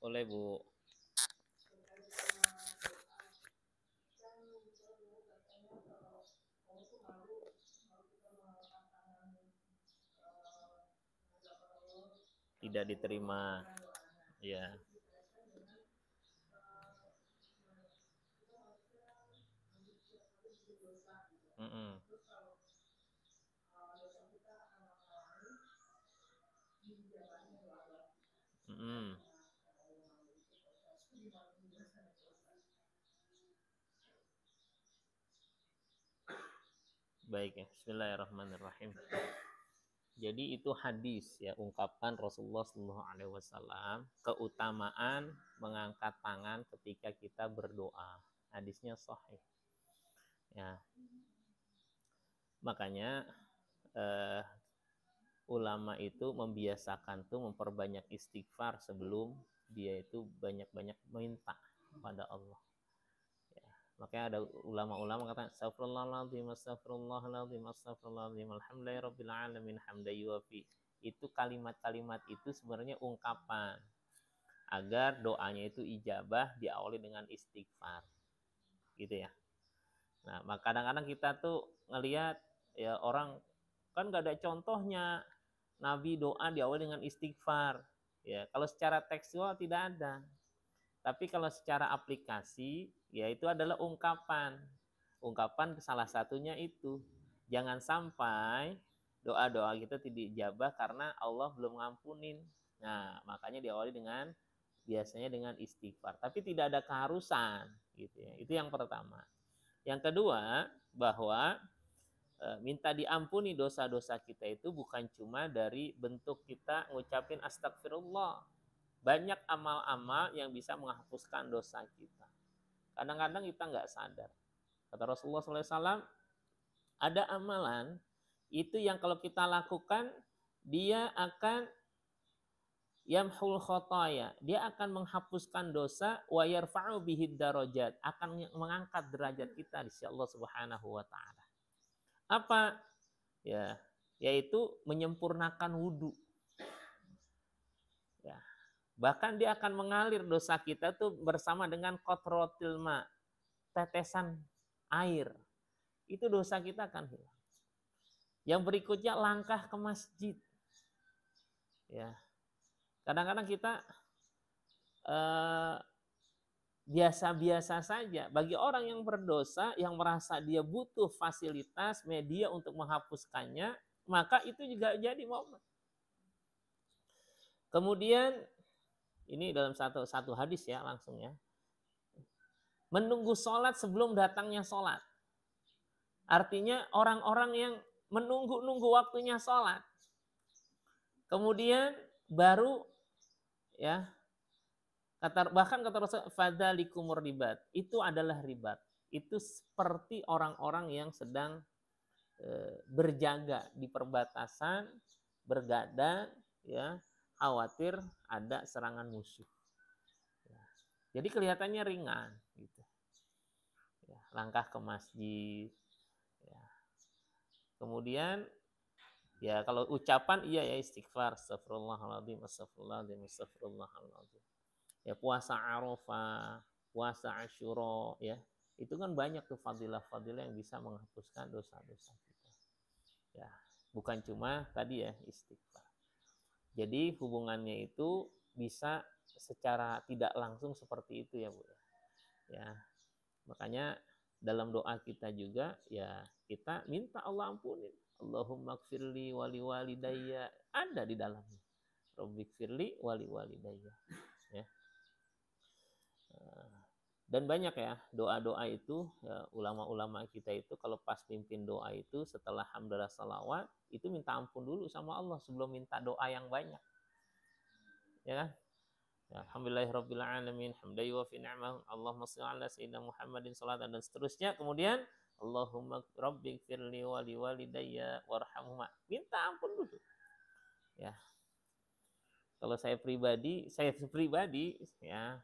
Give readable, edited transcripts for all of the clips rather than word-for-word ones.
Boleh, Bu. Tidak diterima. Ya. Mm-mm. Mm-mm. Baik ya, Bismillahirrahmanirrahim. Jadi itu hadis ya, ungkapan Rasulullah SAW keutamaan mengangkat tangan ketika kita berdoa. Hadisnya sahih. Ya, makanya ulama itu membiasakan tuh memperbanyak istighfar sebelum dia itu banyak-banyak minta kepada Allah. Makanya ada ulama-ulama kata astagfirullahaladzim, astagfirullahaladzim, astagfirullahaladzim, alhamdulillahirabbil alamin, hamdan yuwafi. Itu kalimat-kalimat itu sebenarnya ungkapan agar doanya itu ijabah diawali dengan istighfar. Gitu ya. Nah, kadang-kadang kita tuh ngelihat ya orang kan gak ada contohnya Nabi doa diawali dengan istighfar. Ya, kalau secara tekstual tidak ada. Tapi kalau secara aplikasi, ya itu adalah ungkapan. Ungkapan salah satunya itu. Jangan sampai doa-doa kita tidak dijabah karena Allah belum ngampunin. Nah, makanya diawali dengan biasanya dengan istighfar. Tapi tidak ada keharusan. Gitu ya. Itu yang pertama. Yang kedua, bahwa minta diampuni dosa-dosa kita itu bukan cuma dari bentuk kita ngucapin astagfirullah. Banyak amal-amal yang bisa menghapuskan dosa kita. Kadang-kadang kita nggak sadar. Kata Rasulullah SAW, ada amalan itu yang kalau kita lakukan, dia akan yamhul khotaya. Dia akan menghapuskan dosa, wa yarfa'u bihid darajat. Akan mengangkat derajat kita di sisi Allah Subhanahu wa Ta'ala. Apa? Ya, yaitu menyempurnakan wudhu. Ya. Bahkan dia akan mengalir dosa kita tuh bersama dengan qatratil ma, tetesan air. Itu dosa kita akan hilang. Yang berikutnya langkah ke masjid. Ya. Kadang-kadang kita biasa-biasa saja. Bagi orang yang berdosa, yang merasa dia butuh fasilitas media untuk menghapuskannya, maka itu juga jadi momen. Kemudian ini dalam satu hadis ya langsung ya. Menunggu sholat sebelum datangnya sholat. Artinya orang-orang yang menunggu-nunggu waktunya sholat. Kemudian baru ya bahkan kata Rasul fadzalikumur ribat. Itu adalah ribat. Itu seperti orang-orang yang sedang berjaga di perbatasan, bergadang ya, khawatir ada serangan musuh. Jadi kelihatannya ringan gitu. Ya, langkah ke masjid. Ya. Kemudian ya kalau ucapan iya ya istighfar, astagfirullahaladzim, astagfirullahaladzim, astagfirullahaladzim. Ya puasa Arafah, puasa Asyura ya. Itu kan banyak tuh fadilah-fadilah yang bisa menghapuskan dosa-dosa kita. Ya, bukan cuma tadi ya istighfar. Jadi hubungannya itu bisa secara tidak langsung seperti itu ya Bu. Ya, makanya dalam doa kita juga ya kita minta Allah ampunin. Allahumma gfirli wali walidayya, ada di dalamnya. Rabbikfirli wali walidayya. Ya. Dan banyak ya doa-doa itu ya, ulama-ulama kita itu kalau pas pimpin doa itu setelah hamdalah salawat itu minta ampun dulu sama Allah sebelum minta doa yang banyak. Ya kan? Ya, alhamdulillahirabbil alamin, hamdan yuwafi ni'amahu, Allahumma shalli ala sayyidina Muhammadin salatan dan seterusnya. Kemudian Allahumma rabbighfirli wa liwalidayya warhamhuma. Minta ampun dulu. Ya. Kalau saya pribadi ya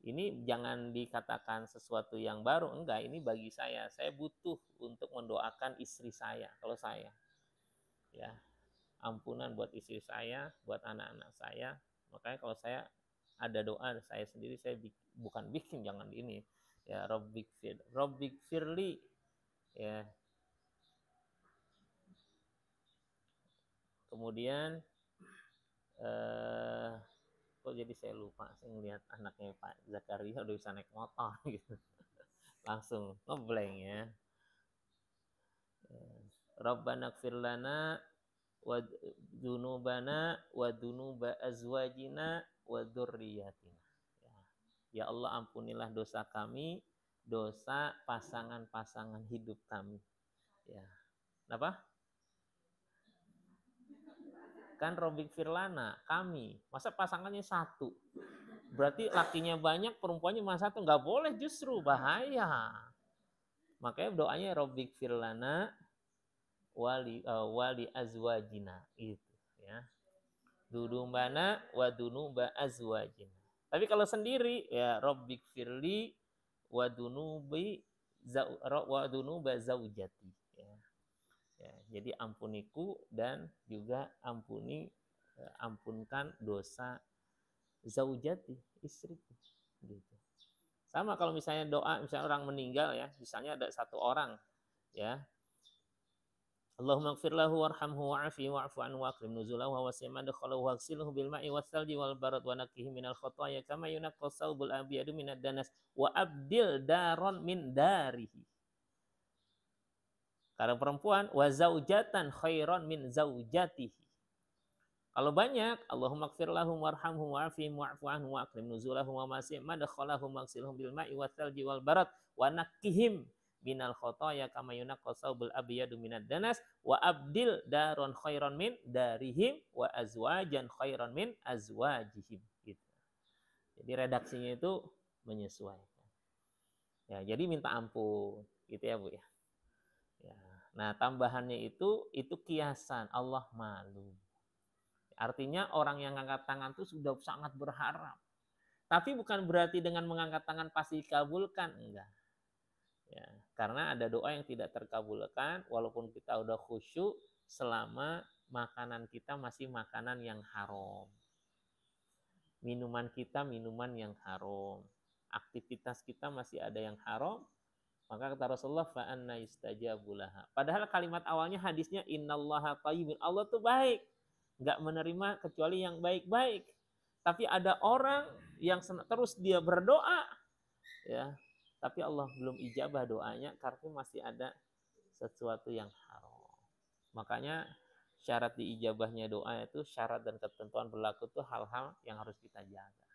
ini jangan dikatakan sesuatu yang baru, enggak, ini bagi saya butuh untuk mendoakan istri saya. Kalau saya ya ampunan buat istri saya, buat anak-anak saya. Makanya kalau saya ada doa saya sendiri, saya bukan bikin, jangan ini ya, Rabbik firli ya. Kemudian kok jadi saya lupa, saya ngelihat anaknya Pak Zakaria udah bisa naik motor gitu. Langsung ngeblank ya. Rabbana ighfir lana wa dzunubana wa dzunuba azwajina wa dzurriyyatina. Ya Allah, ampunilah dosa kami, dosa pasangan-pasangan hidup kami. Ya. Kenapa? Kan Rabbik firlana, kami. Masa pasangannya satu? Berarti lakinya banyak, perempuannya cuma satu. Nggak boleh, justru bahaya. Makanya doanya Rabbik firlana wali azwajina itu ya. Dudumbana wa dunuba azwajina. Tapi kalau sendiri ya Rabbik firli wa dunuba zaujati ya. Ya, jadi ampuniku dan juga ampunkan dosa zaujati, istriku gitu. Sama kalau misalnya doa, misalnya orang meninggal ya, misalnya ada satu orang ya, Allahumma ighfir lahu warhamhu wa'afihi wa'fu anhu wa akrim nuzulahu wa wasi' madkhalahu wa ghsilhu bil ma'i was salji wal barad wa nakkihi minal khotoya kama yunaqqa saubul abyadu minad danas wa abdil daron min darihi. Kalau perempuan wa zaujatan khairan min zaujatihi. Kalau banyak, Allahumma ighfir lahum warhamhum wa'afihim wa'fu anhu wa akrim nuzulahu wa wasi' madkhalahu wa ghsilhum bil ma'i was salji wal barad wa nakkihim minal khotoya kama yunaqqa saubul abyadu minad danas wa abdil daron khairan min darihim wa azwajan khairan min azwajihim gitu. Jadi redaksinya itu menyesuaikan. Ya, jadi minta ampun gitu ya, Bu ya. Ya. Nah, tambahannya itu kiasan Allah malu. Artinya orang yang angkat tangan itu sudah sangat berharap. Tapi bukan berarti dengan mengangkat tangan pasti dikabulkan, enggak. Ya, karena ada doa yang tidak terkabulkan walaupun kita udah khusyuk selama makanan kita masih makanan yang haram. Minuman kita minuman yang haram. Aktivitas kita masih ada yang haram. Maka kata Rasulullah fa anna yustajabu laha. Padahal kalimat awalnya hadisnya innallaha thayyibun. Allah tuh baik. Enggak menerima kecuali yang baik-baik. Tapi ada orang yang terus dia berdoa ya, tapi Allah belum ijabah doanya karena masih ada sesuatu yang haram. Makanya syarat diijabahnya doa itu, syarat dan ketentuan berlaku itu hal-hal yang harus kita jaga.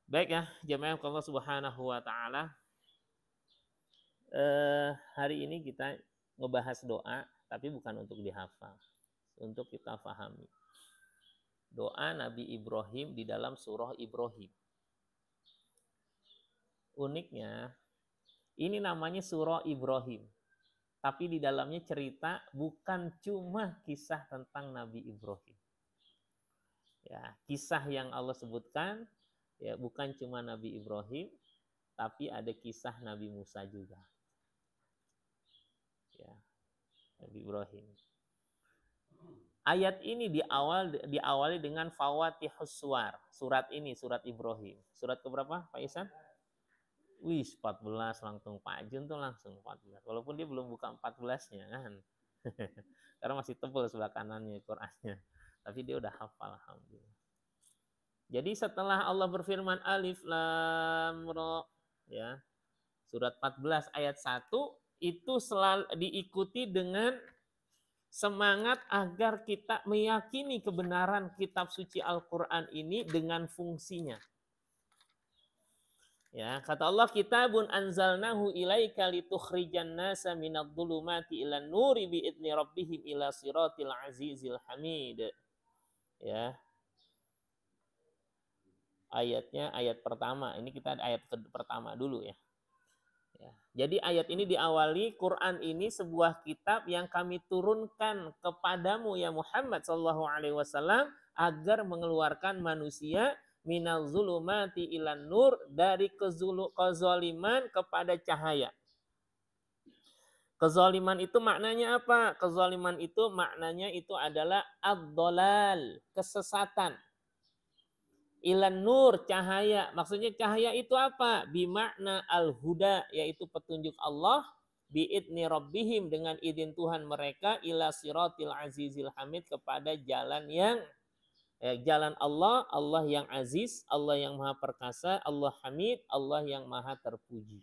Baik ya, jemaah Allah Subhanahu wa taala. Hari ini kita ngebahas doa, tapi bukan untuk dihafal, untuk kita pahami. Doa Nabi Ibrahim di dalam surah Ibrahim. Uniknya, ini namanya surah Ibrahim. Tapi di dalamnya cerita bukan cuma kisah tentang Nabi Ibrahim. Ya, kisah yang Allah sebutkan ya bukan cuma Nabi Ibrahim, tapi ada kisah Nabi Musa juga. Ya, Nabi Ibrahim. Ayat ini diawali dengan Fawatihus Suwar. Surat ini, surat Ibrahim. Surat keberapa, Pak Ihsan? Wih, 14 langsung. Pak Jun tuh langsung 14. Walaupun dia belum buka 14-nya kan. Karena masih tebal sebelah kanannya Qur'annya. Tapi dia udah hafal, alhamdulillah. Jadi setelah Allah berfirman Alif Lam Ra ya. Surat 14 ayat 1 itu selalu diikuti dengan semangat agar kita meyakini kebenaran kitab suci Al-Qur'an ini dengan fungsinya. Ya, kata Allah, kitabun anzalnahu ilaika litukhrijan nasa minadh dhulumati ilan nuri biidzni rabbihim ila siratil azizil hamid. Ya. Ayatnya ayat pertama. Ini kita ayat pertama dulu ya. Ya. Jadi ayat ini diawali Quran ini sebuah kitab yang kami turunkan kepadamu ya Muhammad sallallahu alaihi wasallam agar mengeluarkan manusia minal zulumati ilan nur, dari kezaliman kepada cahaya. Kezaliman itu maknanya apa? Kezaliman itu maknanya itu adalah ad-dhalal, kesesatan. Ilan nur, cahaya. Maksudnya cahaya itu apa? Bimakna al-huda, yaitu petunjuk Allah. Bi'idni rabbihim, dengan izin Tuhan mereka. Ila siratil azizil hamid, kepada jalan yang jalan Allah, Allah yang aziz, Allah yang maha perkasa, Allah hamid, Allah yang maha terpuji.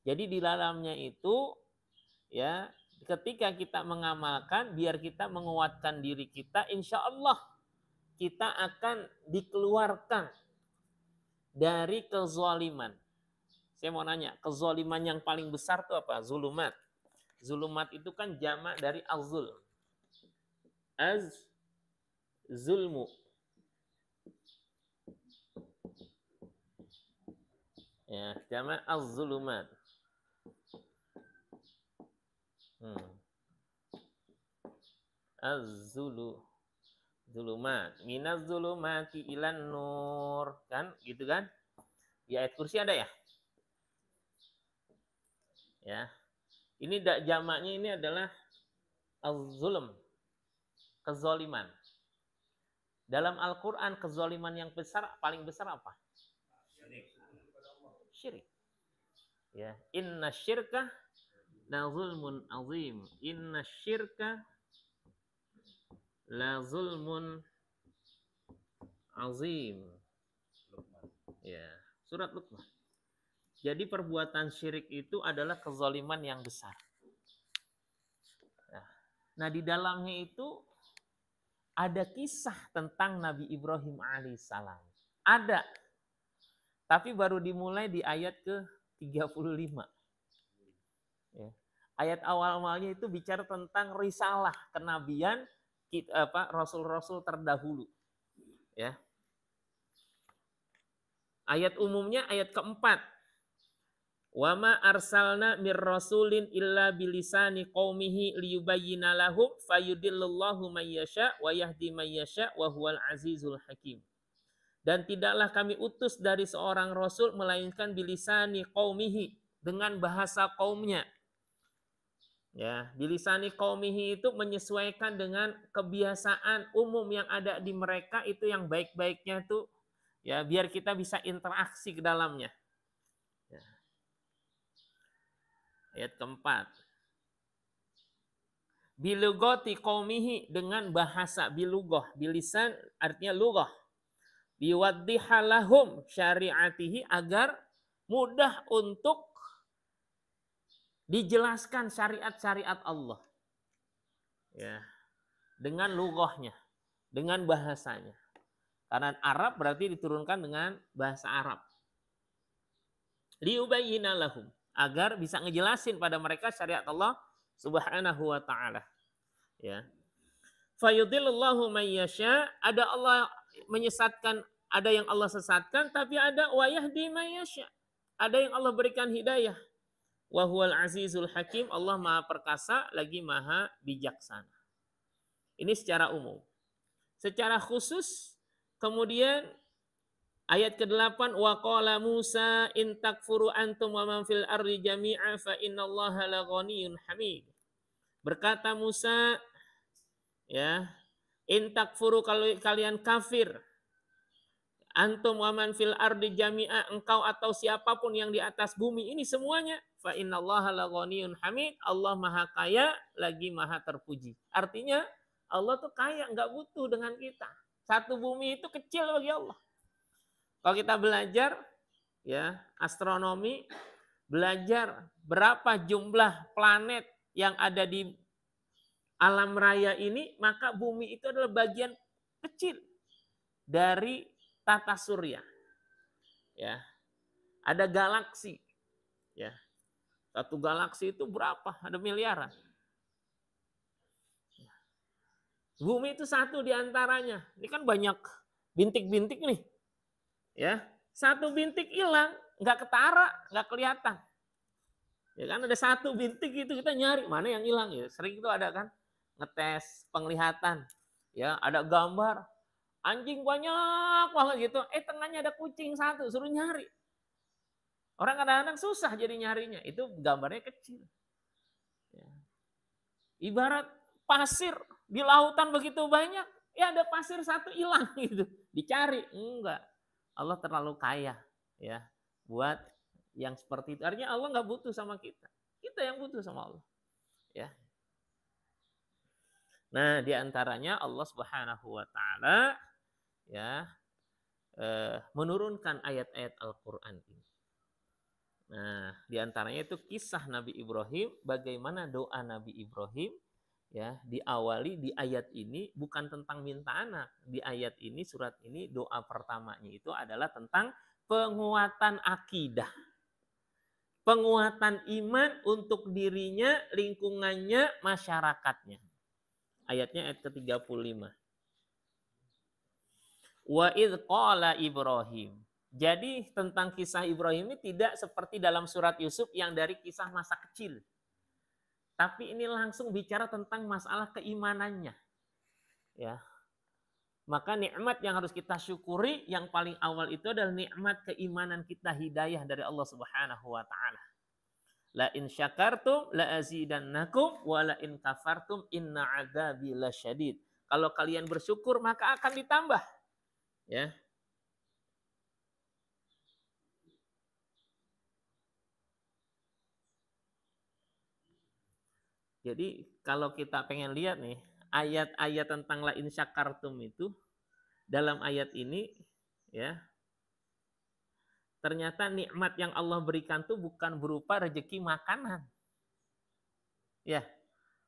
Jadi di dalamnya itu ya, ketika kita mengamalkan, biar kita menguatkan diri kita, insya Allah kita akan dikeluarkan dari kezaliman. Saya mau nanya, kezaliman yang paling besar itu apa? Zulumat. Zulumat itu kan jamak dari az-zul. Az-zulmu. Ya, jamak az-zulumat. Zulumat, minaz zulumati ilan nur, kan gitu kan? Di ayat kursi ada ya? Ya. Ini jamaknya ini adalah az-zulm, kezaliman. Dalam Al-Qur'an kezaliman yang besar, paling besar apa? Syirik. Ya, inna syirka la zulmun azim. Inna syirka la zulmun azim. Ya, surat Luqman. Jadi perbuatan syirik itu adalah kezaliman yang besar. Nah, di dalamnya itu ada kisah tentang Nabi Ibrahim alaihissalam. Ada. Tapi baru dimulai di ayat ke-35. Ya. Ayat awal-awalnya itu bicara tentang risalah kenabian rasul-rasul terdahulu. Ya. Ayat umumnya ayat keempat. Wa ma arsalna mir rasulin illa bilisani qaumihi liyubayyina lahum fayudillullahu may yasha wa yahdi may yasha wa huwal azizul hakim. Dan tidaklah kami utus dari seorang rasul melainkan bilisani qaumihi, dengan bahasa kaumnya. Ya, bilisani qaumihi itu menyesuaikan dengan kebiasaan umum yang ada di mereka, itu yang baik-baiknya tuh ya, biar kita bisa interaksi ke dalamnya. Ya. Ayat keempat. Bilugoti qaumihi, dengan bahasa bilugoh, bilisan artinya lugoh. Biwaddihalahum syariatihi, agar mudah untuk dijelaskan syariat-syariat Allah. Ya. Dengan lugohnya, dengan bahasanya. Karena Arab berarti diturunkan dengan bahasa Arab. Liyubayyina lahum, agar bisa ngejelasin pada mereka syariat Allah Subhanahu wa taala. Ya. Fayudillullahu may yasha, ada Allah menyesatkan, ada yang Allah sesatkan, tapi ada wa yahdi may yasha. Ada yang Allah berikan hidayah. Wa huwal azizul hakim, Allah maha perkasa lagi maha bijaksana. Ini secara umum. Secara khusus kemudian ayat ke-8, wa qala Musa in takfuru antum wa man fil ardi jami'a fa innallaha laghaniyyun hamid. Berkata Musa, ya, in takfuru, kalau kalian kafir, antum wa man fil ardi jami'a, engkau atau siapapun yang di atas bumi ini semuanya, fa innallaha laghaniyyun hamid, Allah maha kaya lagi maha terpuji. Artinya Allah tuh kaya, nggak butuh dengan kita. Satu bumi itu kecil bagi Allah. Kalau kita belajar ya astronomi, belajar berapa jumlah planet yang ada di alam raya ini, maka bumi itu adalah bagian kecil dari tata surya. Ya. Ada galaksi. Ya. Satu galaksi itu berapa? Ada miliaran. Bumi itu satu di antaranya. Ini kan banyak bintik-bintik nih. Ya, satu bintik hilang, nggak ketara, nggak kelihatan. Ya kan, ada satu bintik itu kita nyari mana yang hilang ya. Sering itu ada kan, ngetes penglihatan. Ya, ada gambar anjing banyak banget gitu. Tengahnya ada kucing satu, suruh nyari. Orang kadang-kadang susah jadi nyarinya. Itu gambarnya kecil. Ya. Ibarat pasir di lautan begitu banyak, Ya ada pasir satu hilang gitu. Dicari, enggak. Allah terlalu kaya ya buat yang seperti itu. Artinya Allah nggak butuh sama kita. Kita yang butuh sama Allah. Ya. Nah, diantaranya Allah Subhanahu wa taala ya menurunkan ayat-ayat Al-Qur'an ini. Nah, diantaranya itu kisah Nabi Ibrahim, bagaimana doa Nabi Ibrahim ya diawali di ayat ini bukan tentang minta anak. Di ayat ini, surat ini, doa pertamanya itu adalah tentang penguatan akidah. Penguatan iman untuk dirinya, lingkungannya, masyarakatnya. Ayatnya ayat ke-35. Wa idh qala Ibrahim. Jadi tentang kisah Ibrahim ini tidak seperti dalam surat Yusuf yang dari kisah masa kecil. Tapi ini langsung bicara tentang masalah keimanannya. Ya. Maka nikmat yang harus kita syukuri yang paling awal itu adalah nikmat keimanan kita, hidayah dari Allah Subhanahu wa taala. La in syakartum la azidannakum wa la in kafartum inna adzabi lasyadid. Kalau kalian bersyukur maka akan ditambah. Ya. Jadi kalau kita pengen lihat nih, ayat-ayat tentang la in syakartum itu dalam ayat ini ya, ternyata nikmat yang Allah berikan tuh bukan berupa rezeki makanan. Ya,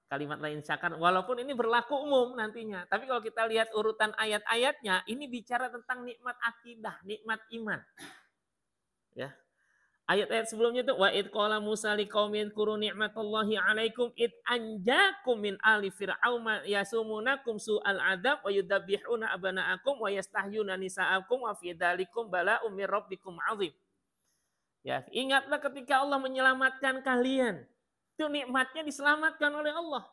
kalimat la in syakar walaupun ini berlaku umum nantinya, tapi kalau kita lihat urutan ayat-ayatnya, ini bicara tentang nikmat akidah, nikmat iman. Ya. Ayat-ayat sebelumnya itu wa id qala Musa liqaumin kuru ni'matallahi 'alaikum id anjakum min ali fir'auna yasumunakum su'al adzab wa yudabbihuna abana'akum wa yastahyuna nisa'akum wa fi dzalikum bala'um mir rabbikum 'adzim. Ya, ingatlah ketika Allah menyelamatkan kalian. Itu nikmatnya diselamatkan oleh Allah.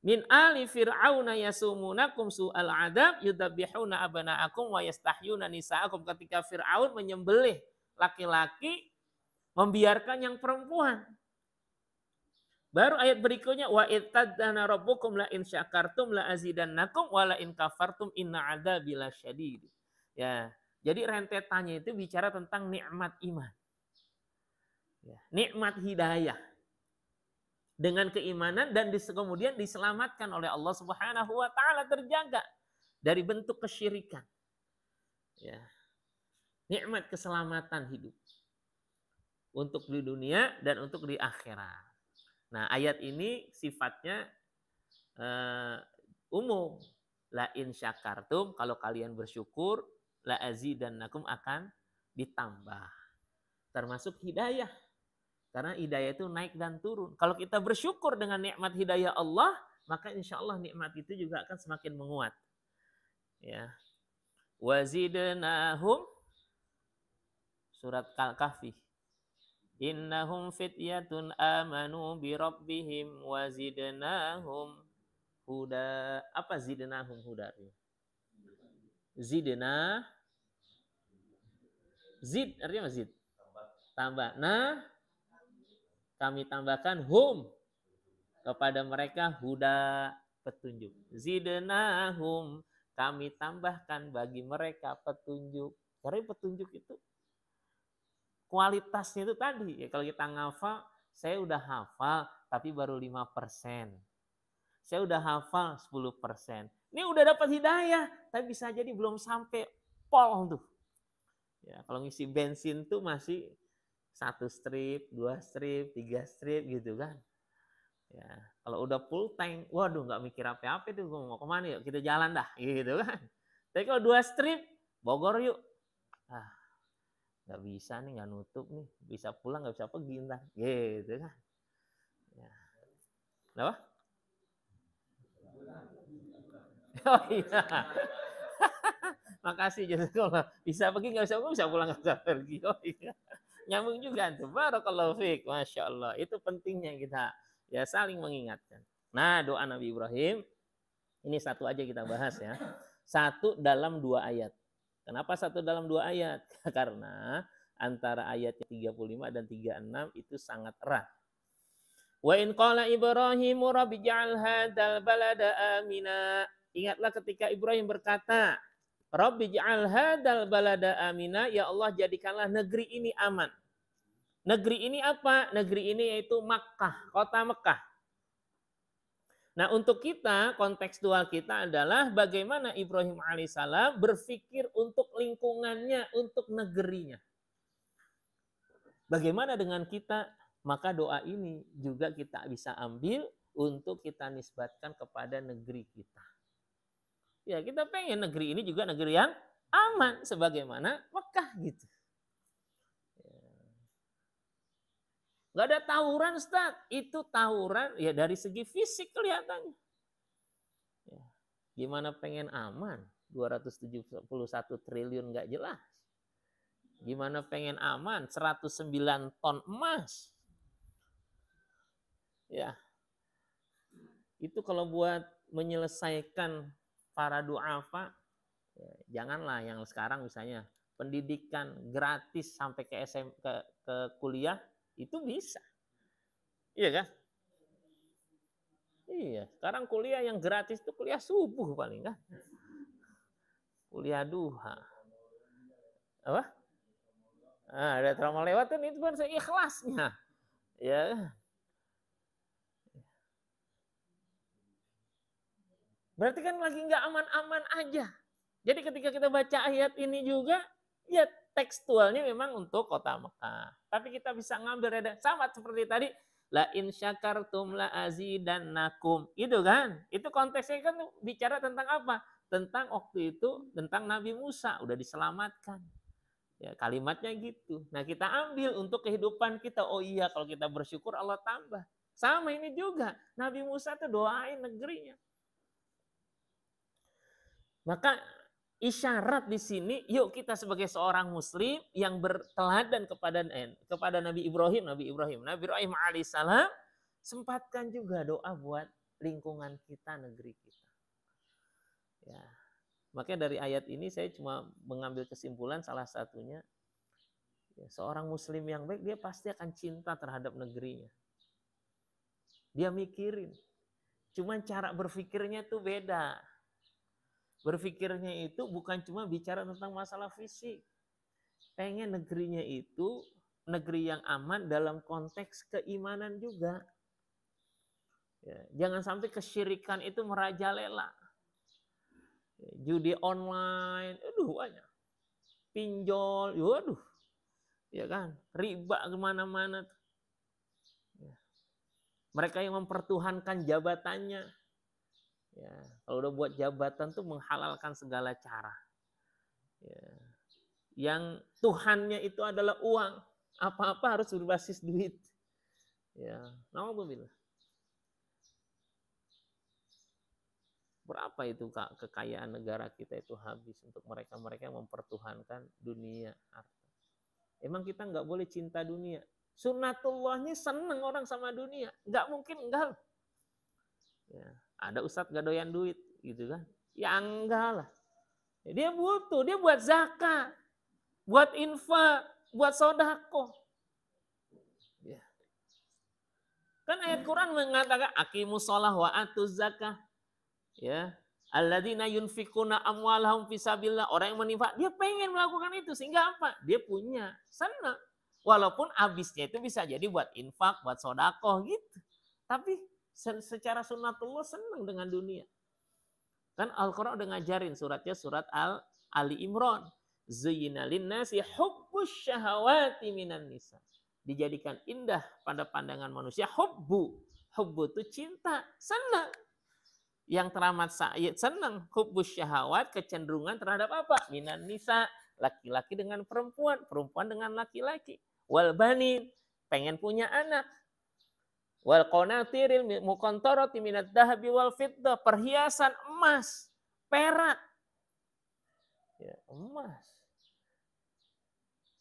Min ali fir'auna yasumunakum su'al adzab yudabbihuna abana'akum wa yastahyuna nisa'akum, ketika Firaun menyembelih laki-laki, membiarkan yang perempuan. Baru ayat berikutnya wa ittadana rabbukum la in syakartum la azidannakum wa la in kafartum inna adzabi lasyadid. Ya, jadi rentetannya itu bicara tentang nikmat iman. Ya, nikmat hidayah. Dengan keimanan dan kemudian diselamatkan oleh Allah Subhanahu wa taala, terjaga dari bentuk kesyirikan. Ya. Nikmat keselamatan hidup. Untuk di dunia dan untuk di akhirat. Nah, ayat ini sifatnya umum. La in syakartum, kalau kalian bersyukur, la azidannakum, akan ditambah. Termasuk hidayah. Karena hidayah itu naik dan turun. Kalau kita bersyukur dengan nikmat hidayah Allah, maka insya Allah nikmat itu juga akan semakin menguat. Ya. Wazidnahum, surat Al-Kahfi. Innahum fityatun amanu bi rabbihim wa zidnahum huda. Apa zidnahum huda? Zidna. Zid artinya zid. Tambah. Nah, kami tambahkan hum, kepada mereka huda, petunjuk. Zidnahum, kami tambahkan bagi mereka petunjuk. Karena petunjuk itu kualitasnya itu tadi, ya, kalau kita ngafal, saya udah hafal tapi baru 5%. Saya udah hafal 10%. Ini udah dapat hidayah, tapi bisa jadi belum sampai pol tuh. Ya, kalau ngisi bensin tuh masih 1 strip, 2 strip, 3 strip gitu kan. Ya, kalau udah full tank, waduh nggak mikir apa-apa tuh, mau kemana yuk, kita jalan dah gitu kan. Tapi kalau 2 strip, Bogor yuk. Ah, nggak bisa nih, nggak nutup nih, bisa pulang nggak bisa pergi ntar gitu kan. Ya. Kenapa? Oh iya. Makasih jazakallah. Bisa pergi nggak bisa pulang nggak bisa pergi. Oh iya. Nyambung juga tuh. Barakallahu fiik. Masya Allah. Itu pentingnya kita ya saling mengingatkan. Nah, doa Nabi Ibrahim ini satu aja kita bahas ya. Satu dalam 2 ayat. Kenapa satu dalam 2 ayat? Karena antara ayat 35 dan 36 itu sangat erat. Wa in qala Ibrahimu rabbi ja'al hadzal balada amina. Ingatlah ketika Ibrahim berkata, Rabbi ja'al hadal balada amina, ya Allah jadikanlah negeri ini aman. Negeri ini apa? Negeri ini yaitu Makkah, kota Mekah. Nah untuk kita, kontekstual kita adalah bagaimana Ibrahim alaihissalam berpikir untuk lingkungannya, untuk negerinya. Bagaimana dengan kita? Maka doa ini juga kita bisa ambil untuk kita nisbatkan kepada negeri kita. Ya kita pengen negeri ini juga negeri yang aman, sebagaimana Mekah gitu. Gak ada tawuran, Ustaz. Itu tawuran ya dari segi fisik kelihatannya. Ya. Gimana pengen aman? 271 triliun gak jelas. Gimana pengen aman? 109 ton emas. Ya. Itu kalau buat menyelesaikan para du'afa, ya, janganlah yang sekarang misalnya pendidikan gratis sampai ke kuliah, itu bisa. Iya kan? Iya, sekarang kuliah yang gratis itu kuliah subuh paling kan. Kuliah duha. Apa? Nah, ada trauma lewat kan itu kan seikhlasnya. Ya. Berarti kan lagi nggak aman-aman aja. Jadi ketika kita baca ayat ini juga, ya tekstualnya memang untuk kota Mekah. Tapi kita bisa ngambil reda sama seperti tadi, la in syakartum la azidannakum. Itu kan? Itu konteksnya kan bicara tentang apa? Tentang waktu itu, tentang Nabi Musa udah diselamatkan. Ya, kalimatnya gitu. Nah, kita ambil untuk kehidupan kita. Oh iya, kalau kita bersyukur Allah tambah. Sama ini juga. Nabi Musa tuh doain negerinya. Maka isyarat di sini, yuk kita sebagai seorang muslim yang berteladan kepada Nabi Ibrahim alaihissalam, sempatkan juga doa buat lingkungan kita, negeri kita. Ya. Makanya dari ayat ini saya cuma mengambil kesimpulan salah satunya, ya, seorang muslim yang baik dia pasti akan cinta terhadap negerinya. Dia mikirin, cuman cara berpikirnya tuh beda. Berpikirnya itu bukan cuma bicara tentang masalah fisik. Pengen negerinya itu negeri yang aman dalam konteks keimanan juga. Ya, jangan sampai kesyirikan itu merajalela. Ya, judi online, aduh banyak. Pinjol, waduh. Ya kan, riba kemana-mana. Ya. Mereka yang mempertuhankan jabatannya. Ya, kalau udah buat jabatan tuh menghalalkan segala cara. Ya. Yang Tuhannya itu adalah uang, apa-apa harus berbasis duit. Ya, naudzubillah. Berapa itu kekayaan negara kita itu habis untuk mereka-mereka yang mempertuhankan dunia harta. Emang kita nggak boleh cinta dunia. Sunnatullahnya seneng orang sama dunia, nggak mungkin enggak. Ya. Ada ustadz gak doyan duit gitu kan? Ya enggak lah. Dia butuh, dia buat zakat, buat infak, buat sedekah. Ya. Kan ayat Quran mengatakan aqimus shalah wa atuz zakah. Ya. Alladzina yunfikuna amwalahum fisabilillah. Orang yang meninfak, dia pengen melakukan itu sehingga apa? Dia punya, senang. Walaupun habisnya itu bisa jadi buat infak, buat sedekah gitu. Tapi secara sunnatullah senang dengan dunia. Kan Al-Quran udah ngajarin suratnya surat Ali Imran. Zuyyina linnasi hubbus syahawati minan nisa. Dijadikan indah pada pandangan manusia hubbu. Hubbu itu cinta, senang. Yang teramat sa'id senang. Hubbus syahawat kecenderungan terhadap apa? Minan nisa. Laki-laki dengan perempuan, perempuan dengan laki-laki. Wal banin, pengen punya anak. Wal qanatiril muqantarati minad dahabi wal fiddah, perhiasan emas, perak. Ya, emas.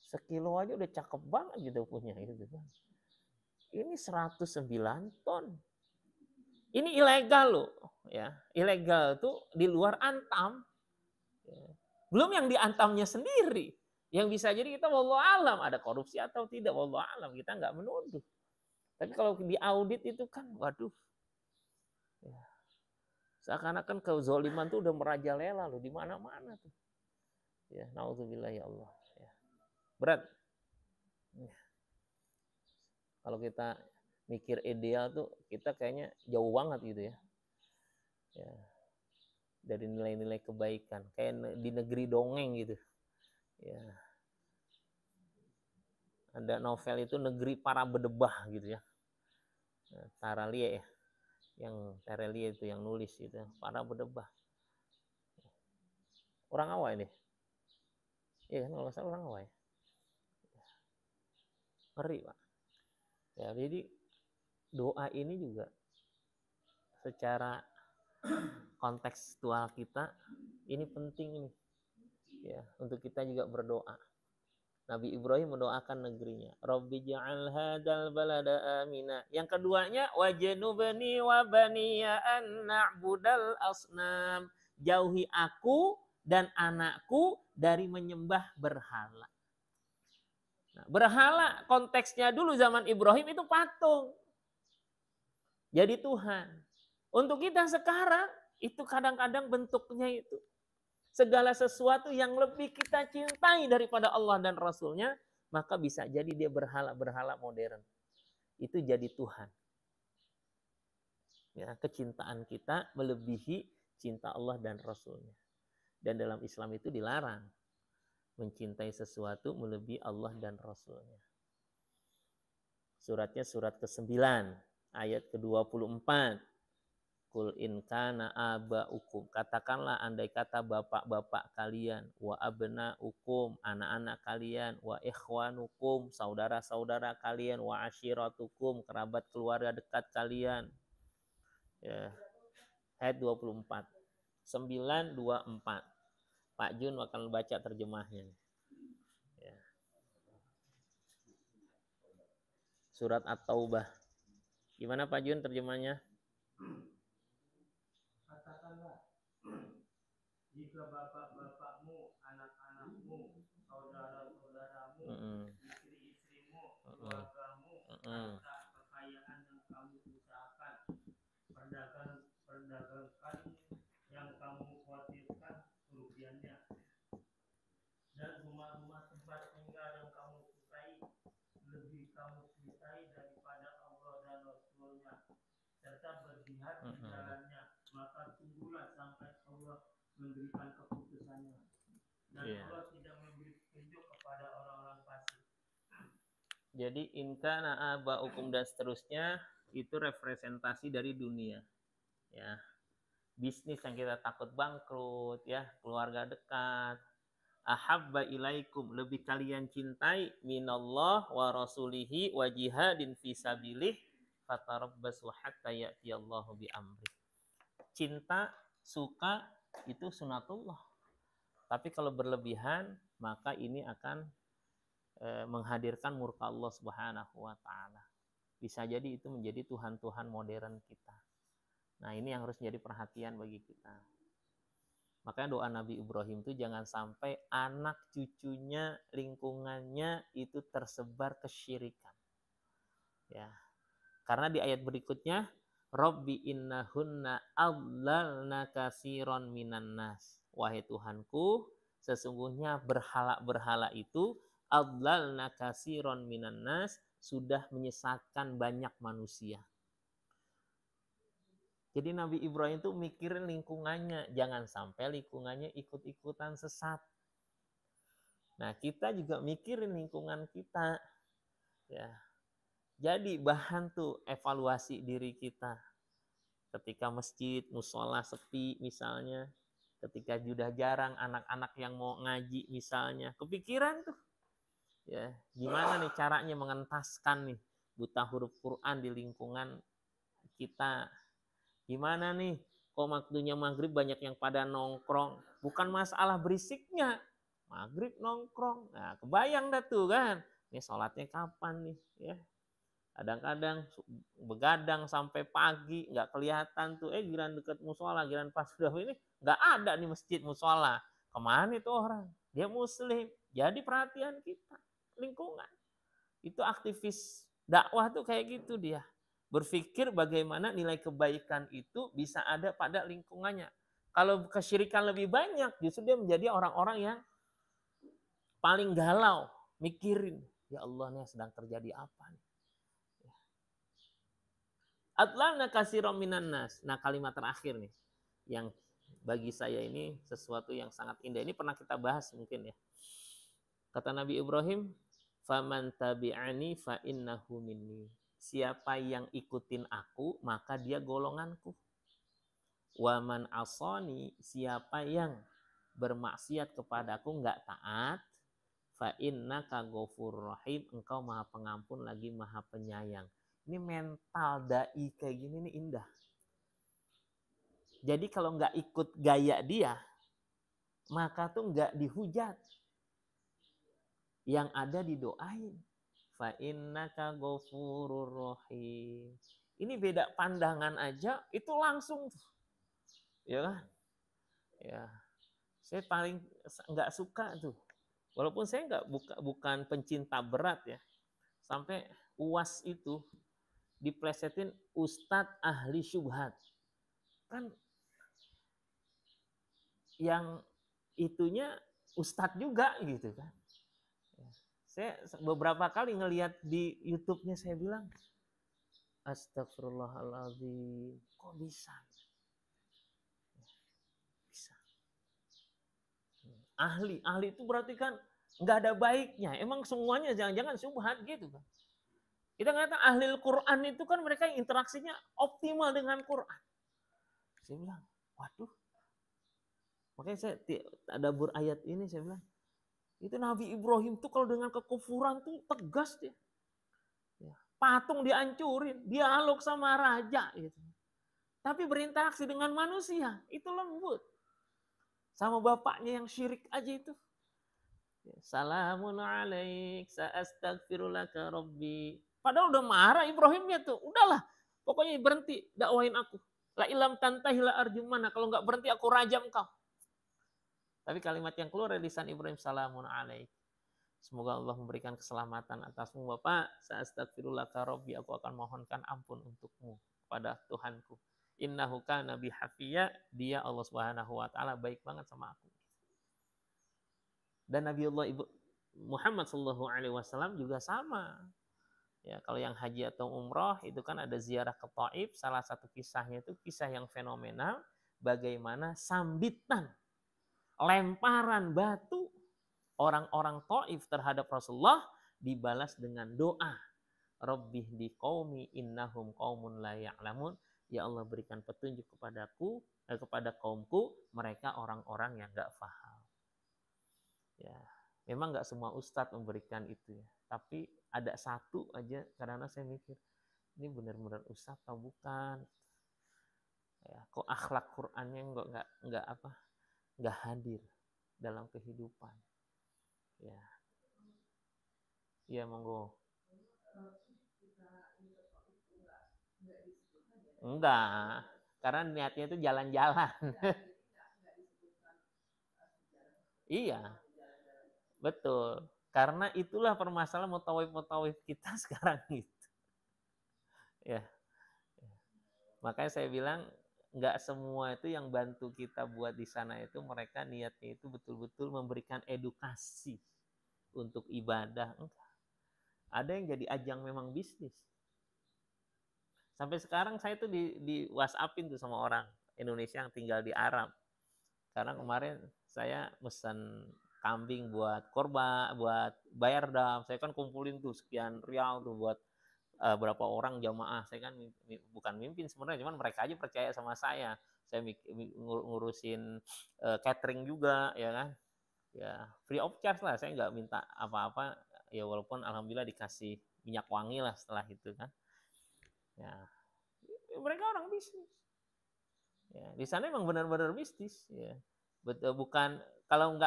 Sekilo aja udah cakep banget gitu punya gitu kan. Ini 109 ton. Ini ilegal loh, ya. Ilegal tuh di luar Antam. Ya. Belum yang diantamnya sendiri. Yang bisa jadi kita wallahu alam ada korupsi atau tidak, wallahu alam, kita nggak menuduh. Tapi kalau di audit itu kan, waduh, ya. Seakan-akan kezaliman tuh udah merajalela loh di mana-mana tuh. Ya, naudzubillah ya Allah. Ya. Berat. Ya. Kalau kita mikir ideal tuh kita kayaknya jauh banget gitu ya. Ya. Dari nilai-nilai kebaikan, kayak di negeri dongeng gitu. Ya. Ada novel itu Negeri Para Bedebah gitu ya. Taralie ya. Yang Terelie itu yang nulis gitu, Para Bedebah. Orang Awai ini. Iya kan kalau salah orang Awai. Ngeri, Pak. Ya, jadi doa ini juga secara kontekstual kita ini penting nih. Ya, untuk kita juga berdoa. Nabi Ibrahim mendoakan negerinya. Rabbi ja'al hadzal balada amina. Yang keduanya wajnubni wa baniya an na'budal asnam. Jauhi aku dan anakku dari menyembah berhala. Nah, berhala konteksnya dulu zaman Ibrahim itu patung. Jadi Tuhan. Untuk kita sekarang itu kadang-kadang bentuknya itu segala sesuatu yang lebih kita cintai daripada Allah dan Rasulnya, maka bisa jadi dia berhala-berhala modern. Itu jadi Tuhan. Ya, kecintaan kita melebihi cinta Allah dan Rasulnya. Dan dalam Islam itu dilarang mencintai sesuatu melebihi Allah dan Rasulnya. Suratnya surat ke-9, ayat ke-24. Kul in kana abaukum, katakanlah andai kata bapak-bapak kalian, wa abnaukum, anak-anak kalian, wa ikhwanukum, saudara-saudara kalian, wa ashiratukum, kerabat keluarga dekat kalian. Ya. Ayat 24. 924. Pak Jun akan baca terjemahnya. Ya. Surat At-Taubah. Gimana Pak Jun terjemahnya? Katakanlah, jika bapak-bapakmu, anak-anakmu, saudara-saudaramu, istri-istrimu, keluargamu, harta kekayaan yang kamu usahakan, perdagangan yang kamu khawatirkan kerugiannya, dan rumah-rumah tempat tinggal yang kamu sukai, lebih kamu cintai daripada Allah dan Rasulnya, serta berjihad di jalannya, maka tunggulah sampai Allah memberikan keputusannya. Dan Allah tidak memberi petunjuk kepada orang-orang fasik. Jadi inka na'aba hukum dan seterusnya itu representasi dari dunia. Ya. Bisnis yang kita takut bangkrut, ya, keluarga dekat. Ahabba ilaikum, lebih kalian cintai minallah wa rasulihi wa jihadin fisabilih fatarabbasu hatta ya'tiyallahu bi amri. Cinta, suka itu sunatullah. Tapi kalau berlebihan, maka ini akan menghadirkan murka Allah Subhanahu wa taala. Bisa jadi itu menjadi tuhan-tuhan modern kita. Nah, ini yang harus jadi perhatian bagi kita. Makanya doa Nabi Ibrahim itu jangan sampai anak cucunya, lingkungannya itu tersebar kesyirikan. Ya. Karena di ayat berikutnya, Rabbi innahunna adlalna katsiran minan nas. Wahai Tuhanku, sesungguhnya berhala-berhala itu adlalna katsiran minan nas, sudah menyesatkan banyak manusia. Jadi Nabi Ibrahim itu mikirin lingkungannya, jangan sampai lingkungannya ikut-ikutan sesat. Nah, kita juga mikirin lingkungan kita. Ya. Jadi bahan tuh evaluasi diri kita. Ketika masjid, musola sepi misalnya, ketika sudah jarang anak-anak yang mau ngaji misalnya, kepikiran tuh. Ya, gimana nih caranya mengentaskan nih buta huruf Quran di lingkungan kita? Gimana nih, kok waktunya maghrib banyak yang pada nongkrong. Bukan masalah berisiknya, maghrib nongkrong. Nah, kebayang dah tuh kan, ini sholatnya kapan nih ya. Kadang-kadang begadang sampai pagi, nggak kelihatan tuh. Giliran deket musola, giliran pas sudah ini, nggak ada nih masjid musola. Kemana itu orang? Dia muslim. Jadi perhatian kita, lingkungan. Itu aktivis dakwah tuh kayak gitu dia. Berpikir bagaimana nilai kebaikan itu bisa ada pada lingkungannya. Kalau kesyirikan lebih banyak, justru dia menjadi orang-orang yang paling galau, mikirin, ya Allah nih sedang terjadi apa nih. Atlana katsiran minan nas. Nah, kalimat terakhir nih yang bagi saya ini sesuatu yang sangat indah. Ini pernah kita bahas mungkin ya. Kata Nabi Ibrahim, "Faman tabi'ani fa innahu minni." Siapa yang ikutin aku, maka dia golonganku. Waman asani, siapa yang bermaksiat kepadaku, enggak taat, fa innaka ghafurur rahim, engkau maha pengampun lagi maha penyayang. Ini mental dai kayak gini nih indah. Jadi kalau nggak ikut gaya dia, maka tuh nggak dihujat. Yang ada didoain. Fa innaka ghafurur rahim. Ini beda pandangan aja, itu langsung, ya kan? Ya, saya paling nggak suka tuh. Walaupun saya bukan pencinta berat ya, sampai UAS itu diplesetin Ustadz ahli syubhat. Kan yang itunya Ustadz juga gitu kan. Saya beberapa kali ngelihat di YouTube-nya, saya bilang, astagfirullahaladzim, kok bisa? Bisa. Ahli itu berarti kan nggak ada baiknya. Emang semuanya jangan-jangan syubhat gitu kan. Kita kata ahli Al-Quran itu kan mereka interaksinya optimal dengan Quran. Saya bilang, waduh. Makanya saya ada ayat ini, saya bilang, itu Nabi Ibrahim tuh kalau dengan kekufuran tuh tegas dia. Ya, patung dihancurin, dialog sama raja gitu. Tapi berinteraksi dengan manusia, itu lembut. Sama bapaknya yang syirik aja itu. Salamun alaik, sa'astaghfirulaka rabbi. Padahal udah marah Ibrahimnya tuh. Udahlah, pokoknya berhenti dakwahin aku. La ilam tantahi la arjumana. Kalau nggak berhenti aku rajam kau. Tapi kalimat yang keluar dari lisan Ibrahim, salamun alaik. Semoga Allah memberikan keselamatan atasmu Bapak. Sa'astaghfirulaka rabbi. Aku akan mohonkan ampun untukmu pada Tuhanku. Innahu kana bi hafiya. Dia Allah Subhanahu wa taala baik banget sama aku. Dan Nabiullah Muhammad sallallahu alaihi wasallam juga sama. Ya, kalau yang haji atau umroh itu kan ada ziarah ke Taif, salah satu kisahnya itu kisah yang fenomenal bagaimana sambitan lemparan batu orang-orang Taif terhadap Rasulullah dibalas dengan doa. Rabbih di qaumi innahum qaumun la ya'lamun. Ya Allah berikan petunjuk kepadaku, kepada kaumku, mereka orang-orang yang enggak paham. Ya, memang enggak semua ustadz memberikan itu ya. Tapi ada satu aja karena saya mikir ini benar-benar ustadz atau bukan. Ya, kok akhlak Qur'annya enggak hadir dalam kehidupan. Ya. Iya, monggo. Enggak, karena niatnya itu jalan-jalan. Iya, betul. Karena itulah permasalahan mutawif kita sekarang gitu. Ya. Makanya saya bilang nggak semua itu yang bantu kita buat di sana itu mereka niatnya itu betul-betul memberikan edukasi untuk ibadah. Enggak. Ada yang jadi ajang memang bisnis. Sampai sekarang saya tuh di WhatsApp-in tuh sama orang Indonesia yang tinggal di Arab. Karena kemarin saya mesen kambing buat korban, buat bayar dam. Saya kan kumpulin tuh sekian rial tuh buat berapa orang jamaah. Saya kan bukan mimpin sebenarnya, cuman mereka aja percaya sama saya. Saya ngurusin catering juga, ya kan. Ya free of charge lah, saya nggak minta apa-apa. Ya walaupun alhamdulillah dikasih minyak wangi lah setelah itu kan. Ya mereka orang bisnis. Ya, di sana emang benar-benar bisnis. Ya. Betul, bukan kalau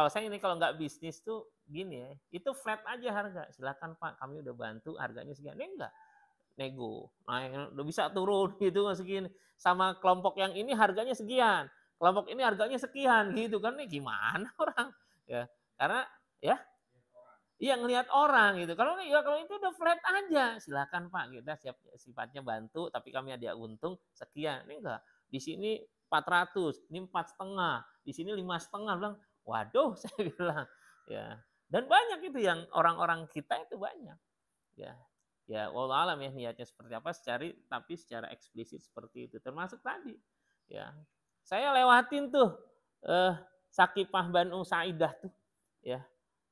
saya ini kalau nggak bisnis tuh gini ya, itu flat aja harga. Silakan Pak, kami udah bantu harganya sekian. Ini enggak nego. Nah, udah bisa turun gitu segini. Sama kelompok yang ini harganya sekian. Kelompok ini harganya sekian gitu kan. Nih gimana orang? Ya, karena ya Iya, ngelihat orang gitu. Kalau ya kalau itu udah flat aja, silakan Pak, kita siap sifatnya bantu, tapi kami ada untung sekian. Ini enggak, di sini 400, ini 4,5, di sini 5,5. Bilang, waduh, saya bilang, ya. Dan banyak itu yang orang-orang kita itu banyak, ya. Ya, wallah alam ya niatnya seperti apa, tapi secara eksplisit seperti itu. Termasuk tadi, ya. Saya lewatin tuh Sakipah Banu Saidah tuh, ya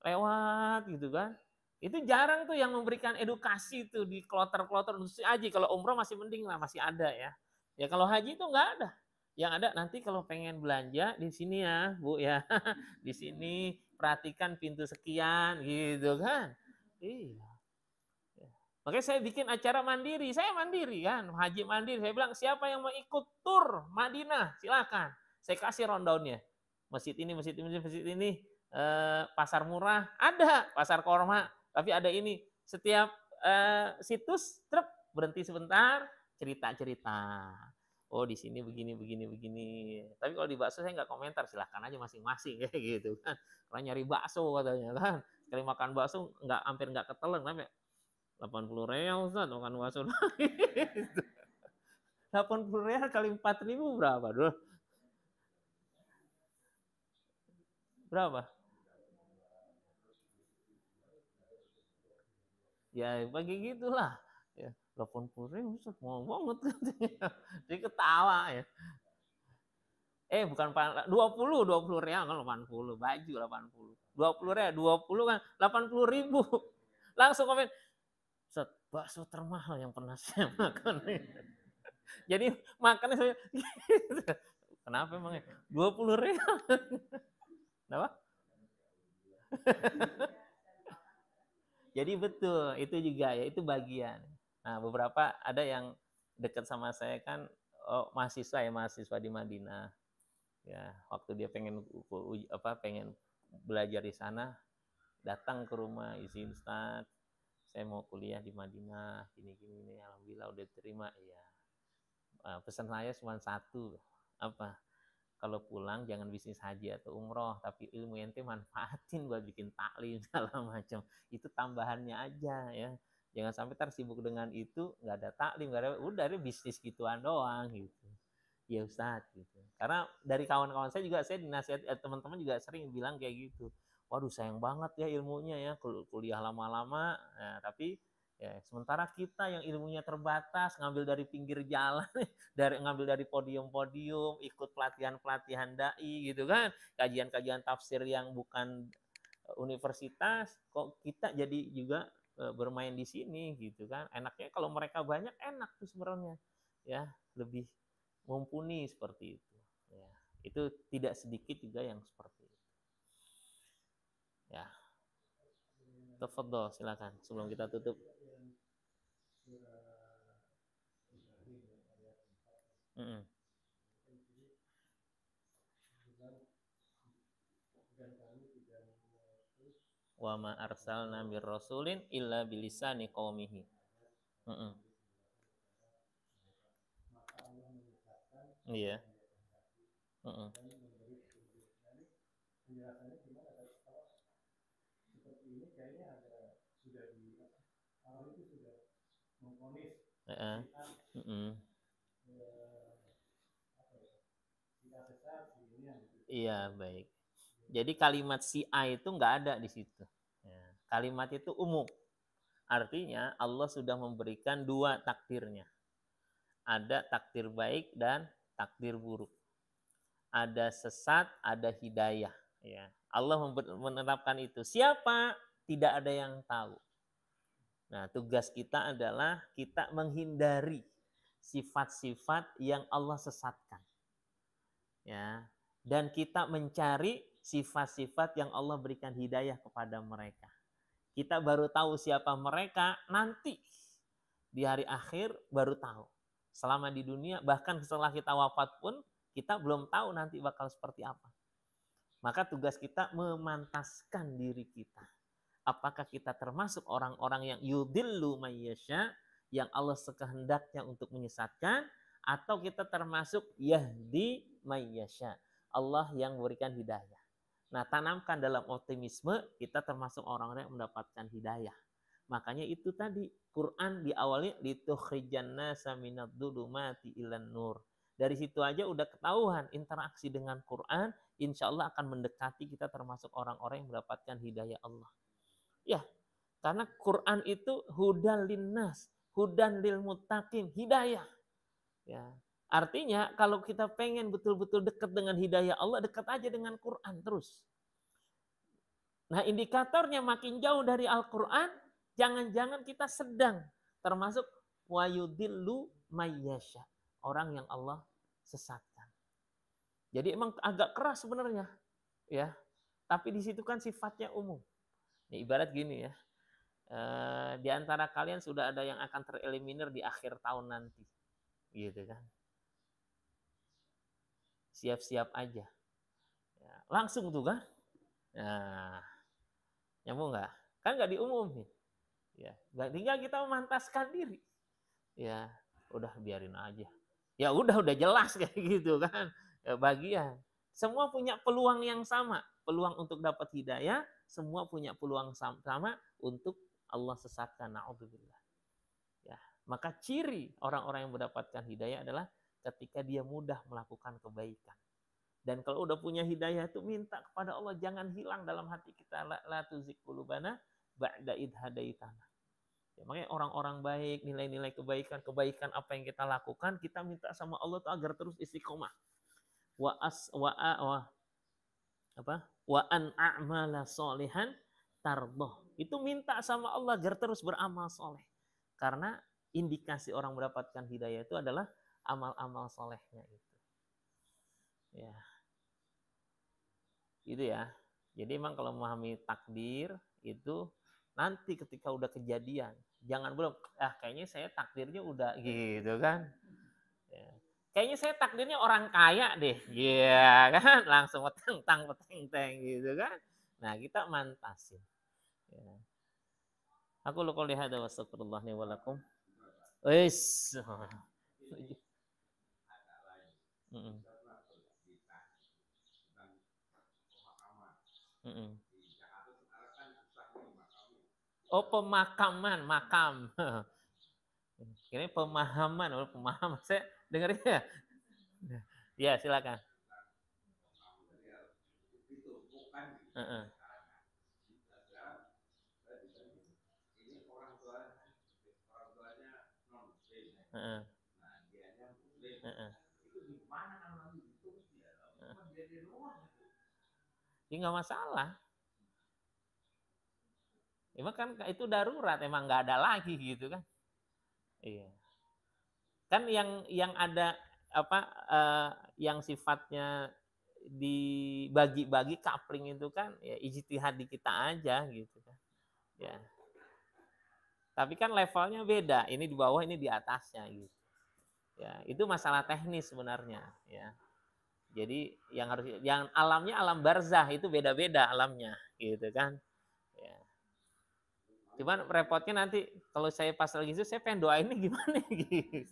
lewat gitu kan. Itu jarang tuh yang memberikan edukasi tuh di kloter-kloter untuk haji. Kalau umroh masih mending lah, masih ada ya. Ya kalau haji itu nggak ada. Yang ada nanti kalau pengen belanja di sini ya, Bu ya. Di sini perhatikan pintu sekian gitu kan. Iya. Makanya saya bikin acara mandiri. Saya mandiri kan, haji mandiri. Saya bilang siapa yang mau ikut tur Madinah, silakan. Saya kasih rundownnya. Masjid ini, masjid ini, masjid ini, pasar murah ada, pasar korma, tapi ada ini. Setiap situs truk berhenti sebentar, cerita-cerita. Oh di sini begini, begini, begini. Tapi kalau di bakso saya nggak komentar, silahkan aja masing-masing kayak gitu kan. Kalau nyari bakso katanya kan, sekali makan bakso hampir nggak ketelan, tapi 80 real Ustaz makan bakso. 80 real kali 4.000 berapa dulu? Berapa? Ya bagi gitulah. Ya, 80.000 Ustaz mau banget katanya. Jadi ketawa ya. Bukan 20 real kan 80, baju 80. 20 real, 20 kan 80.000. Langsung komen, Ustaz, bakso termahal yang pernah saya makan. Jadi makannya saya kenapa emangnya? 20 real. Kenapa? Jadi betul, itu juga ya, itu bagian. Nah, beberapa ada yang dekat sama saya kan mahasiswa di Madinah. Ya, waktu dia pengen pengen belajar di sana, datang ke rumah, izin Ustaz, saya mau kuliah di Madinah, gini-gini, alhamdulillah udah terima. Ya. Pesan saya cuma satu, apa? Kalau pulang jangan bisnis haji atau umroh, tapi ilmu ente manfaatin buat bikin taklim segala macam. Itu tambahannya aja ya. Jangan sampai tersibuk dengan itu, nggak ada taklim, nggak ada, udah ada bisnis gituan doang gitu. Ya Ustaz gitu. Karena dari kawan-kawan saya juga, saya dinasihat teman-teman juga sering bilang kayak gitu. Waduh sayang banget ya ilmunya ya, kuliah lama-lama, nah, tapi ya sementara kita yang ilmunya terbatas, ngambil dari pinggir jalan, ngambil dari podium-podium, ikut pelatihan-pelatihan dai gitu kan, kajian-kajian tafsir yang bukan universitas, kok kita jadi juga bermain di sini gitu kan. Enaknya kalau mereka banyak, enak tuh sebenarnya ya, lebih mumpuni seperti itu ya. Itu tidak sedikit juga yang seperti itu ya. Tafadhol, silakan sebelum kita tutup. Wa ma arsalna mir rasulin illa bilisani qaumihi. Iya. Penjelasannya gimana kalau seperti ini kayaknya ada sudah Allah itu sudah mengvonis Iya, baik. Jadi kalimat si A itu nggak ada di situ. Ya. Kalimat itu umum. Artinya Allah sudah memberikan dua takdirnya. Ada takdir baik dan takdir buruk. Ada sesat, ada hidayah. Ya. Allah menetapkan itu. Siapa? Tidak ada yang tahu. Nah, tugas kita adalah kita menghindari sifat-sifat yang Allah sesatkan. Ya. Dan kita mencari sifat-sifat yang Allah berikan hidayah kepada mereka. Kita baru tahu siapa mereka nanti di hari akhir baru tahu. Selama di dunia, bahkan setelah kita wafat pun, kita belum tahu nanti bakal seperti apa. Maka tugas kita memantaskan diri kita. Apakah kita termasuk orang-orang yang yudillu mayyasha, yang Allah sekehendaknya untuk menyesatkan, atau kita termasuk yahdi mayyasha, Allah yang memberikan hidayah. Nah, tanamkan dalam optimisme, kita termasuk orang-orang yang mendapatkan hidayah. Makanya itu tadi, Quran diawali litukhrijan nasa minadh dhulumati ilan nur. Dari situ aja udah ketahuan interaksi dengan Quran, insya Allah akan mendekati kita termasuk orang-orang yang mendapatkan hidayah Allah. Ya, karena Quran itu hudan linnas, hudan lil muttaqin, hidayah. Ya. Artinya kalau kita pengen betul-betul dekat dengan hidayah Allah, dekat aja dengan Quran terus. Nah, indikatornya makin jauh dari Al-Quran, jangan-jangan kita sedang termasuk wayudillu mayyasha, orang yang Allah sesatkan. Jadi emang agak keras sebenarnya, ya. Tapi di situ kan sifatnya umum. Ini ibarat gini ya. Di antara kalian sudah ada yang akan tereliminir di akhir tahun nanti, gitu kan? Siap-siap aja. Ya, langsung tuh kan? Nah, nyambung nggak? Kan nggak diumumin. Ya, tinggal kita memantaskan diri. Ya, udah biarin aja. Ya udah jelas kayak gitu kan. Ya, bagian. Semua punya peluang yang sama. Peluang untuk dapat hidayah, semua punya peluang sama untuk Allah sesatkan. Na'udzubillah. Ya, maka ciri orang-orang yang mendapatkan hidayah adalah ketika dia mudah melakukan kebaikan. Dan kalau udah punya hidayah itu minta kepada Allah jangan hilang dalam hati kita, la tuzigh qulubana ba'da idh hadaitana. Ya, makanya orang-orang baik, nilai-nilai kebaikan apa yang kita lakukan, kita minta sama Allah tuh agar terus istiqomah. Wa an a'mala sholihan tardoh. Itu minta sama Allah agar terus beramal soleh. Karena indikasi orang mendapatkan hidayah itu adalah amal-amal solehnya itu. Ya. Gitu ya. Jadi emang kalau memahami takdir itu nanti ketika udah kejadian, jangan belum, kayaknya saya takdirnya udah gitu kan. Ya. Kayaknya saya takdirnya orang kaya deh. Iya kan, langsung peteng-teng gitu kan. Nah, kita mantasin. Ya. Aku lupa lihat wa astagfirullah wa lakum. Wis. Oh, pemakaman, makam. Ini pemahaman, pemahaman. Saya dengarnya ya. Ya, silakan. Ya nggak masalah. Emang kan itu darurat, emang nggak ada lagi gitu kan. Iya. Kan yang ada yang sifatnya dibagi-bagi coupling itu kan ya ijtihad di kita aja gitu kan. Ya. Tapi kan levelnya beda, ini di bawah, ini di atasnya gitu. Ya, itu masalah teknis sebenarnya ya. Jadi yang alamnya alam barzah itu beda-beda alamnya gitu kan. Ya. Cuman repotnya nanti kalau saya pas lagi itu saya pengen doainnya gimana gitu.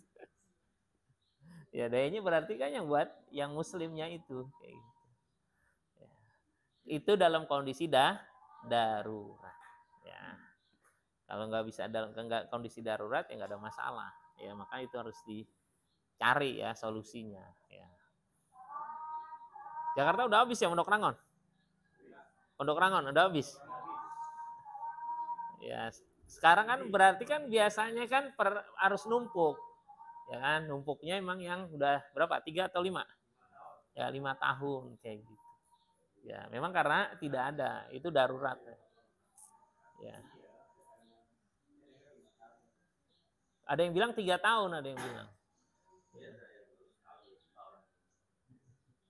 Ya dayanya berarti kan yang buat yang muslimnya itu kayak gitu. Ya. Itu dalam kondisi darurat. Ya. Kalau nggak bisa dalam kondisi darurat ya nggak ada masalah. Ya maka itu harus dicari ya solusinya. Ya. Jakarta udah habis ya Pondok Rangon. Pondok Rangon udah habis. Ya sekarang kan berarti kan biasanya kan harus numpuk. Ya kan numpuknya emang yang udah berapa 3 atau 5 ya 5 tahun kayak gitu ya memang karena tidak ada itu darurat ya ada yang bilang 3 tahun ada yang bilang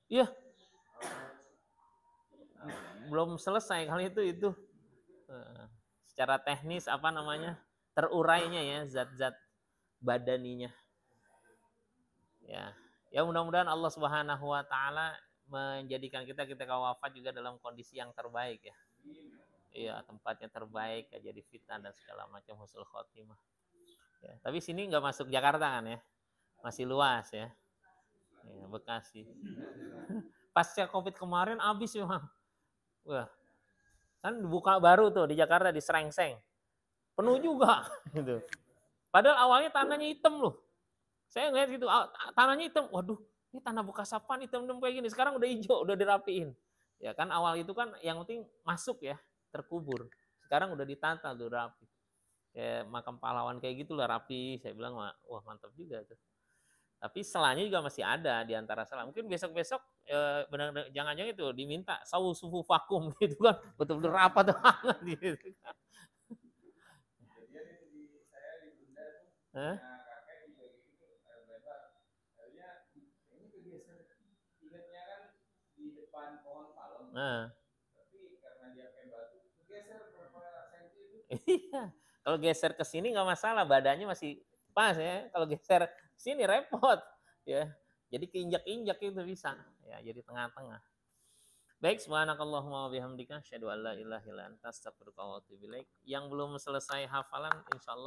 iya belum selesai kali itu secara teknis apa namanya terurainya ya zat-zat badaninya ya mudah-mudahan Allah Subhanahu wa taala menjadikan kita wafat juga dalam kondisi yang terbaik ya. Iya, tempatnya terbaik ya jadi fitnah dan segala macam husnul khotimah. Ya, tapi sini nggak masuk Jakarta kan ya? Masih luas ya. Ya Bekasi. Pasca Covid kemarin habis memang. Wah, kan dibuka baru tuh di Jakarta di Serengseng. Penuh juga gitu. Padahal awalnya tanahnya hitam loh. Saya ngeliat gitu, tanahnya hitam. Waduh, ini tanah bekas apaan hitam-hitam kayak gini. Sekarang udah hijau, udah dirapiin. Ya kan awal itu kan yang penting masuk ya, terkubur. Sekarang udah ditata tuh rapi. Kayak makam pahlawan kayak gitulah rapi. Saya bilang, wah mantap juga tuh. Tapi selanya juga masih ada di antara sela. Mungkin besok-besok benar-benar jangan-jangan itu diminta sawu sufu vakum gitu kan, betul-betul rapat banget gitu. Hah? Nah, iya. Kalau geser ke sini nggak masalah, badannya masih pas ya. Kalau geser ke sini repot ya. Jadi keinjak-injak itu bisa ya, jadi tengah-tengah. Baik, subhanakallahumma wa bihamdika asyhadu an la ilaha illa anta astaghfiruka wa atubu ilaik. Yang belum selesai hafalan insyaallah